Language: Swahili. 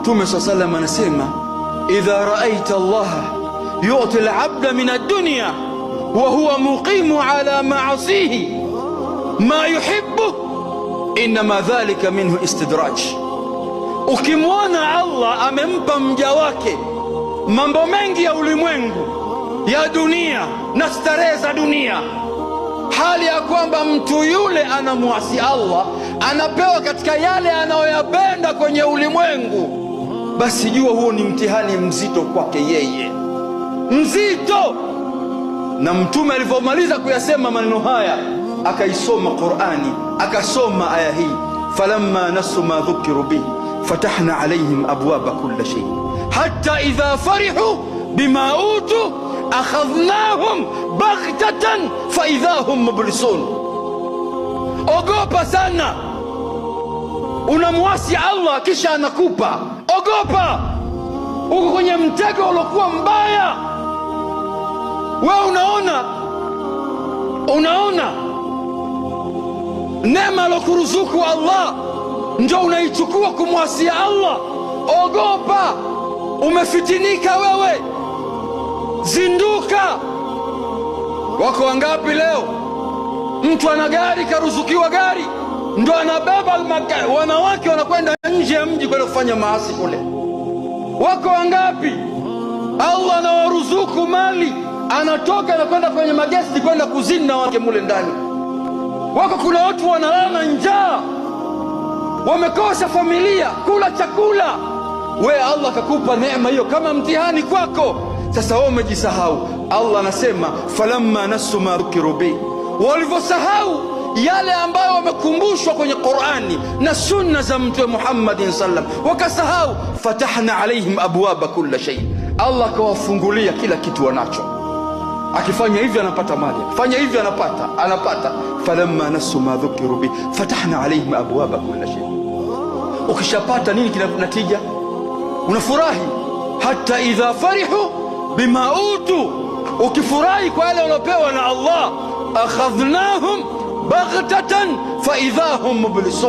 Mtume sallallahu alayhi wasallam anasema, idha raaita Allah yu'ti al-'abda min ad-dunya wa huwa muqimu ala ma'asihi ma yuhibbu inma dhalika minhu istidraj. Ukimwona Allah amempa mja wake mambo mengi ya ulimwengu ya dunia na starehe za dunia, hali ya kwamba mtu yule anamuasi Allah, anapewa katika yale anayoyapenda kwenye ulimwengu, basi jua huo ni mtihani mzito kwake yeye, mzito. Na Mtume alivyomaliza kuyasema maneno haya, akaisoma Qur'ani, akasoma aya hii, falamma nasu ma dhukiru bihi fatahna alayhim abwaba kulli shay hatta idha farihu bima utu akhadhnahum baghtatan fa idha hum mublisun. Ogopa sana, unamwasi Allah kisha anakupa. Ogopa, uko kwenye mtego uliokuwa mbaya. Wewe unaona neema alokuruzuku Allah ndio unaichukua kumwasi Allah. Ogopa, umefitinika wewe, zinduka. Wako wangapi leo mtu ana gari, karuzukiwa gari, ndo anabeba wanawake wanakwenda nje ya mji kwenda kufanya maasi kule? Wako wangapi Allah anawaruzuku mali, anatoka na kwenda kwenye magesti kwenda kuzini na wake mule ndani? Wako kuna watu wanalala njaa, wamekosa familia kula chakula. We Allah kakupa neema hiyo kama mtihani kwako. Sasa wewe umejisahau. Allah anasema falamma nasu ma dhukiru bi, walivyosahau yale ambayo wamekumbushwa kwenye Qur'ani na sunna za Mtume Muhammadin sallam, wakasahau, fatahna alaihim abwaba kulli shay, Allah kawafungulia kila kitu wanacho. Akifanya hivi anapata mali, akifanya hivi anapata. Falamma nasu ma dhukiru bi fatahna alaihim abwaba kulli shay. Ukishapata nini kina natija? Unafurahi. Hata idha farihu bima utu, ukifurahi kwa yale waliopewa na Allah, akhadhnahum baghtatan fa idha hum mublisun.